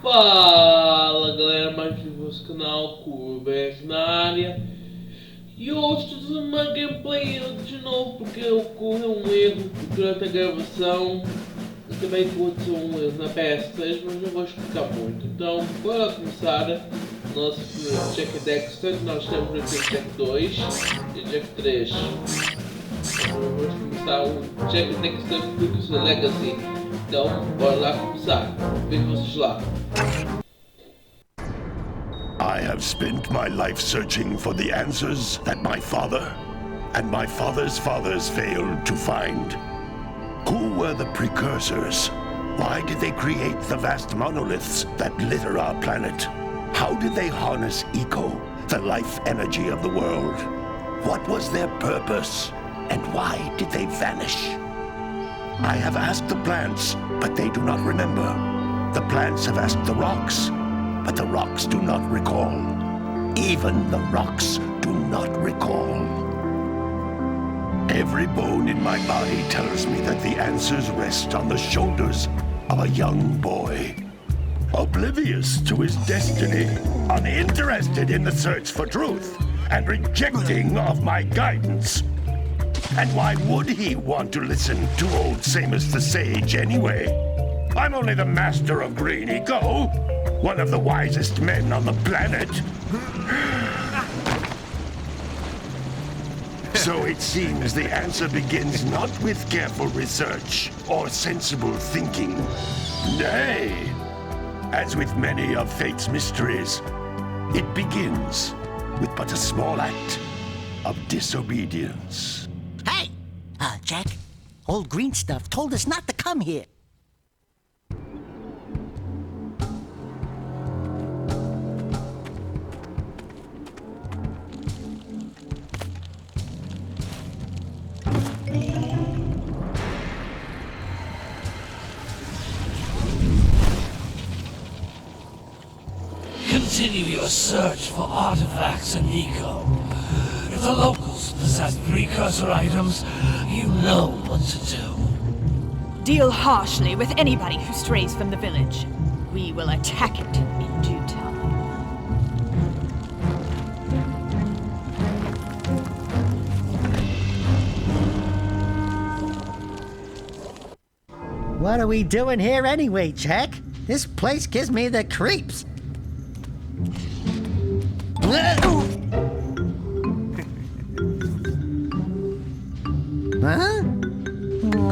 Fala galera, mais do nosso canal CoolWillBR na área. E hoje estou fazendo uma gameplay de novo porque ocorreu um erro durante a gravação. E também aconteceu um erro na PS3, mas não vou explicar muito. Então, para começar nosso Jak and Daxter, nós temos aqui o Jak 2 e o Jak 3. Vamos começar o Jak and Daxter Precursor Legacy. Então, bora lá começar. Vejo vocês lá. I have spent my life searching for the answers that my father and my father's fathers failed to find. Who were the precursors? Why did they create the vast monoliths that litter our planet? How did they harness eco, the life energy of the world? What was their purpose? And why did they vanish? I have asked the plants, but they do not remember. The plants have asked the rocks, but the rocks do not recall. Even the rocks do not recall. Every bone in my body tells me that the answers rest on the shoulders of a young boy. Oblivious to his destiny, uninterested in the search for truth, and rejecting of my guidance. And why would he want to listen to old Samus the Sage anyway? I'm only the master of green eco, one of the wisest men on the planet. So it seems the answer begins not with careful research or sensible thinking. Nay, as with many of fate's mysteries, it begins with but a small act of disobedience. Hey! Jack, old green stuff told us not to come here. Continue your search for artifacts and eco. If the locals possess precursor items, you know what to do. Deal harshly with anybody who strays from the village. We will attack it in due time. What are we doing here anyway, Jack? This place gives me the creeps. Huh?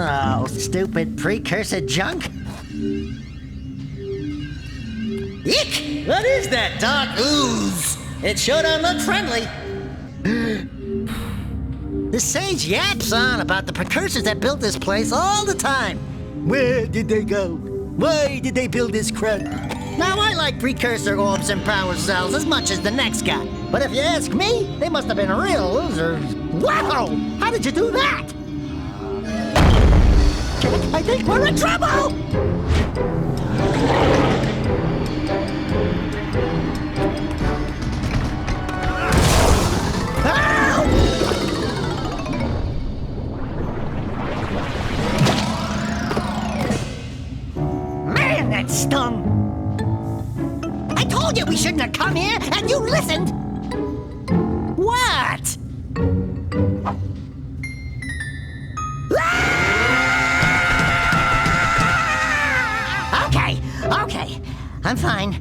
Oh, stupid precursor junk. Eek! What is that dark ooze? It sure don't look friendly. The sage yaps on about the precursors that built this place all the time. Where did they go? Why did they build this crud? Now, I like precursor orbs and power cells as much as the next guy. But if you ask me, they must have been real losers. Wow! How did you do that? I think we're in trouble! Man, that stung! I told you we shouldn't have come here, and you listened! What? Okay. I'm fine.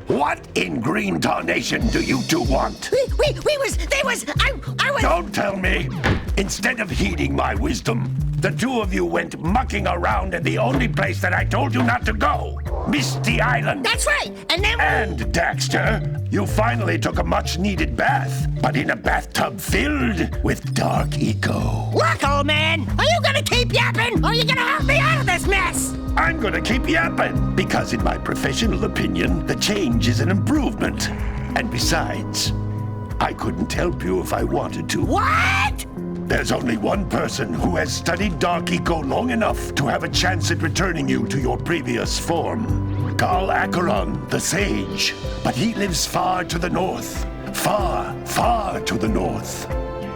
What in green tarnation do you two want? I was... Don't tell me! Instead of heeding my wisdom, the two of you went mucking around in the only place that I told you not to go! Misty Island! That's right! And then... And, Daxter, you finally took a much-needed bath, but in a bathtub filled with dark eco. Look, old man! Are you gonna keep yapping, or are you gonna help me out of this mess? I'm gonna keep yapping, because in my professional opinion, the change is an improvement. And besides, I couldn't help you if I wanted to. What? There's only one person who has studied dark eco long enough to have a chance at returning you to your previous form. call Acheron the sage, but he lives far to the north. Far, far to the north.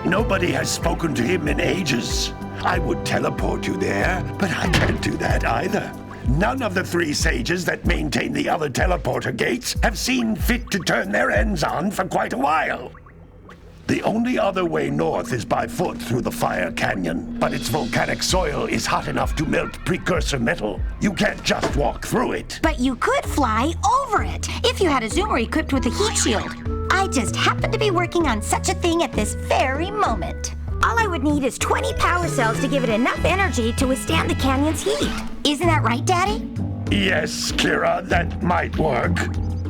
Nobody has spoken to him in ages. I would teleport you there, but I can't do that either. None of the 3 sages that maintain the other teleporter gates have seen fit to turn their ends on for quite a while. The only other way north is by foot through the Fire Canyon, but its volcanic soil is hot enough to melt precursor metal. You can't just walk through it. But you could fly over it if you had a zoomer equipped with a heat shield. I just happen to be working on such a thing at this very moment. All I would need is 20 power cells to give it enough energy to withstand the canyon's heat. Isn't that right, Daddy? Yes, Kira, that might work.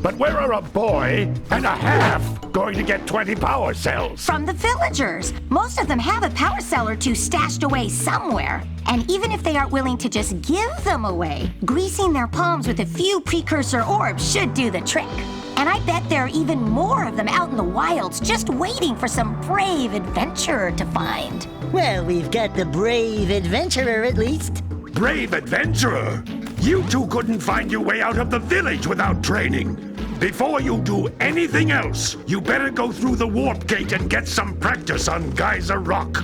But where are a boy and a half going to get 20 power cells? From the villagers. Most of them have a power cell or 2 stashed away somewhere. And even if they aren't willing to just give them away, greasing their palms with a few precursor orbs should do the trick. And I bet there are even more of them out in the wilds just waiting for some brave adventurer to find. Well, we've got the brave adventurer at least. Brave adventurer? You two couldn't find your way out of the village without training. Before you do anything else, you better go through the warp gate and get some practice on Geyser Rock.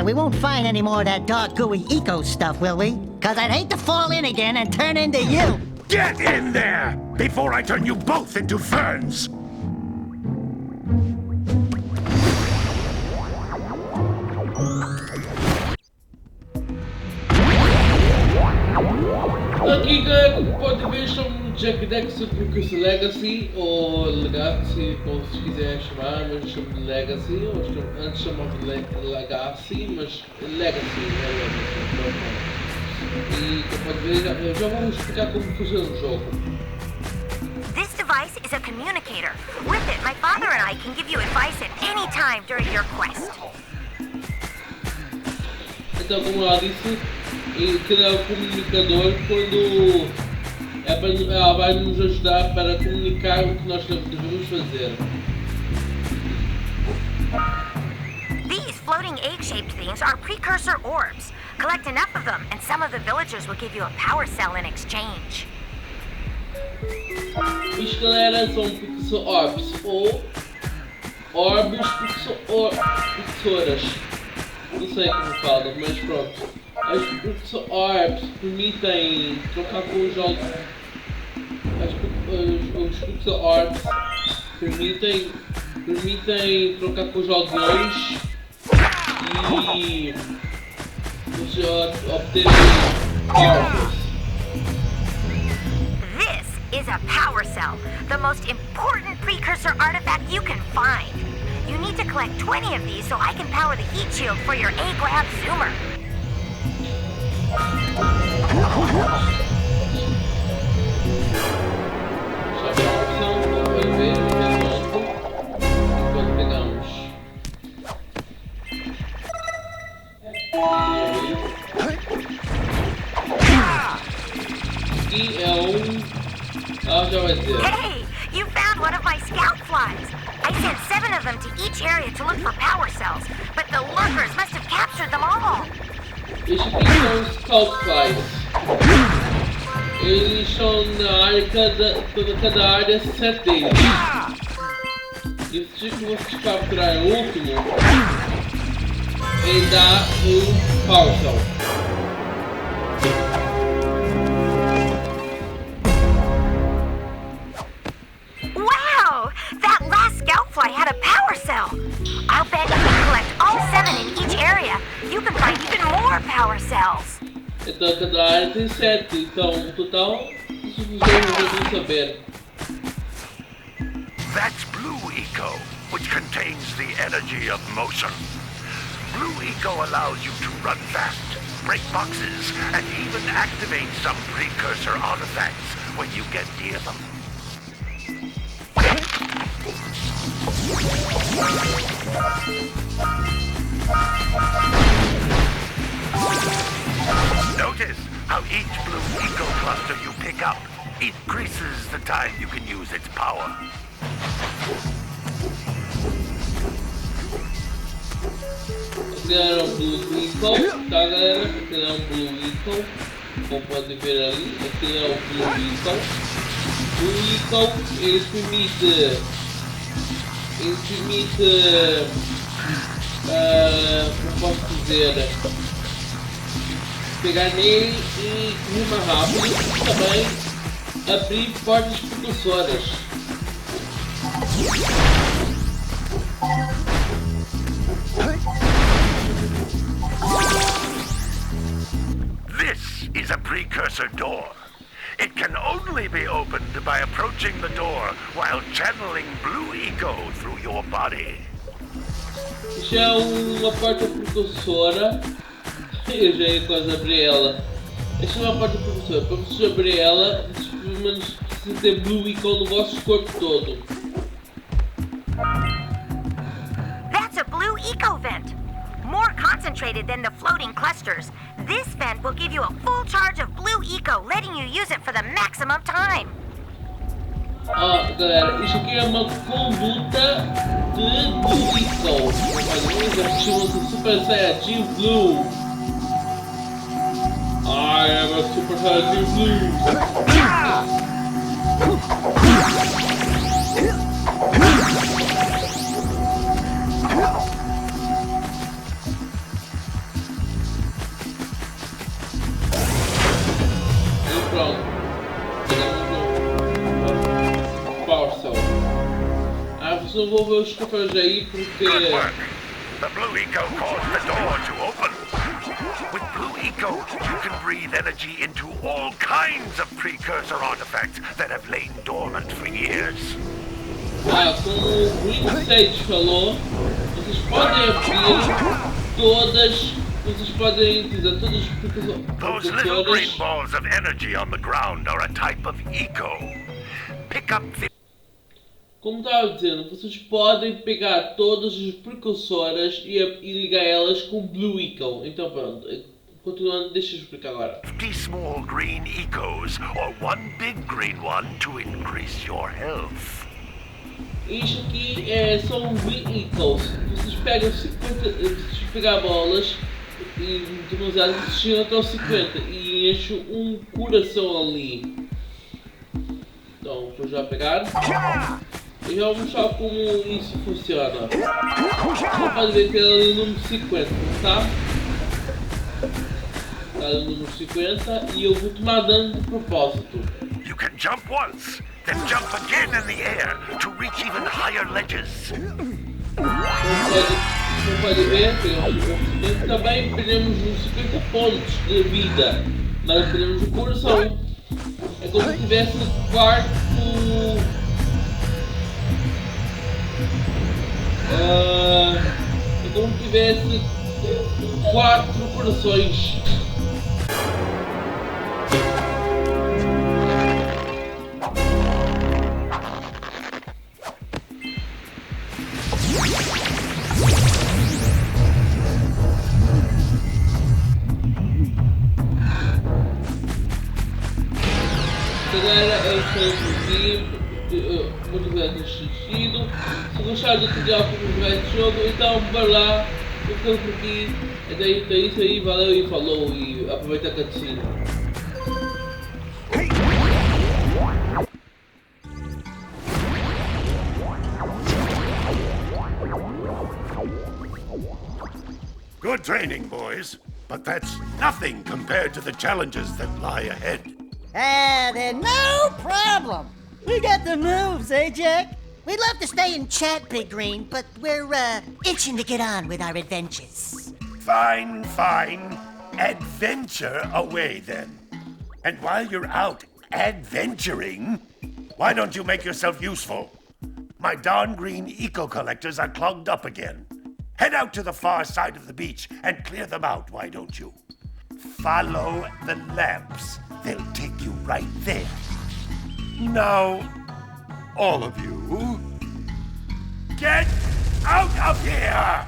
We won't find any more of that dark gooey eco stuff, will we? 'Cause I'd hate to fall in again and turn into you. Get in there before I turn you both into ferns. Aqui, galera, como pode ver, estamos no Jak and Daxter Collection Legacy, ou Legacy, como se quiser chamar, mas chamo de Legacy, ou antes chamava de Legacy, mas Legacy é Legacy. E como pode ver, já vou explicar como funciona o jogo. This device is a communicator. With it, my father and I can give you advice at any time during your quest. Então, como ela disse, criar um comunicador quando ela vai nos ajudar para comunicar o que nós devemos fazer. These floating egg-shaped things are precursor orbs. Collect enough of them, and some of the villagers will give you a power cell in exchange. Isto, galera, são precursor orbs, ou orbes precursoras. Não sei como fala, mas pronto. As precursor orbs permitem trocar com os jogos. Os precursor orbs permitem trocar com os joguinhos e obter powers. This is a power cell, the most important precursor artifact you can find. You need to collect 20 of these so I can power the heat shield for your A-Grab zoomer. Quando pegamos aqui é ela já vai dizer. Hey, you found one of my scout flies. I sent 7 of them to each area to look for power cells, but the lurkers must have captured them all. Estes aqui são os Scout Flies. Eles são na área, cada área 7 deles. E se vocês capturarem o último, ele dá um Power Cell. Wow! That last scout fly had a power cell. I'll bet if you collect all 7 in each area, you can find even more power cells. Então cada área tem 7, então no total vocês devem saber. That's Blue Eco, which contains the energy of motion. Blue Eco allows you to run fast, break boxes, and even activate some precursor artifacts when you get near them. Notice how each Blue Eco cluster you pick up increases the time you can use its power. Aqui era um Blue Eco, tá galera? Aqui era um Blue Eco, como pode ver ali, aqui é o Blue Eco. Blue Eco, ele permite como posso dizer, pegar nele e correr mais rápido e também abrir portas propulsoras. This is a precursor door. It can only be opened by approaching the door while channeling blue eco through your body. Isso é uma porta propulsora. Eu já ia quase abrir ela. Esta é uma porta propulsora. Para vocês abrir ela, pelo menos precisa ter blue eco no vosso corpo todo. That's a blue eco vent. More concentrated than the floating clusters. This vent will give you a full charge of blue eco, letting you use it for the maximum time. Galera, isso aqui é uma conduta de blue eco. Chama-se Super Saiyajin Blue. I am a Super Saiyajin Blue. Pronto. Power Cell. Vocês não vão ver os cafés aí porque... Good work. The blue eco caused the door to open. With blue eco, you can breathe energy into all kinds of precursor artifacts that have lain dormant for years. Como o Green State falou, vocês podem abrir todas... Vocês podem utilizar todas as Those little green balls of energy on the ground are a type of eco. Pick up the... Como estava dizendo, vocês podem pegar todas as precursoras e ligar elas com Blue Eco. Então pronto, continuando, deixa eu explicar agora. 50 small green ecos or one big green one to increase your health. Isto aqui são Green Ecos. Vocês pegam 50, vocês pegam bolas e demasiado chegam até os 50 e enchem um coração ali. Então vou já pegar e já vou mostrar como isso funciona. Você pode ver que ela é o número 50, tá? Tá no número 50 e eu vou tomar dano de propósito. You can jump once, then jump again in the air to reach even higher ledges. Como pode ver, pegamos o 50, também perdemos uns 50 pontos de vida, mas perdemos o coração. É como se tivesse quarto. É como se tivesse 4 corações. Galera, eu sou o Gui, muito obrigado por ter assistido. Se gostaram do tutorial como vai esse jogo, então bora lá, eu ficando por aqui. É isso aí, valeu e falou e aproveita a cutscene. Good training, boys, but that's nothing compared to the challenges that lie ahead. Then no problem. We got the moves, eh, Jack? We'd love to stay and chat, Big Green, but we're, itching to get on with our adventures. Fine, fine. Adventure away, then. And while you're out adventuring, why don't you make yourself useful? My darn green eco-collectors are clogged up again. Head out to the far side of the beach and clear them out, why don't you? Follow the lamps. They'll take you right there. Now, all of you, get out of here!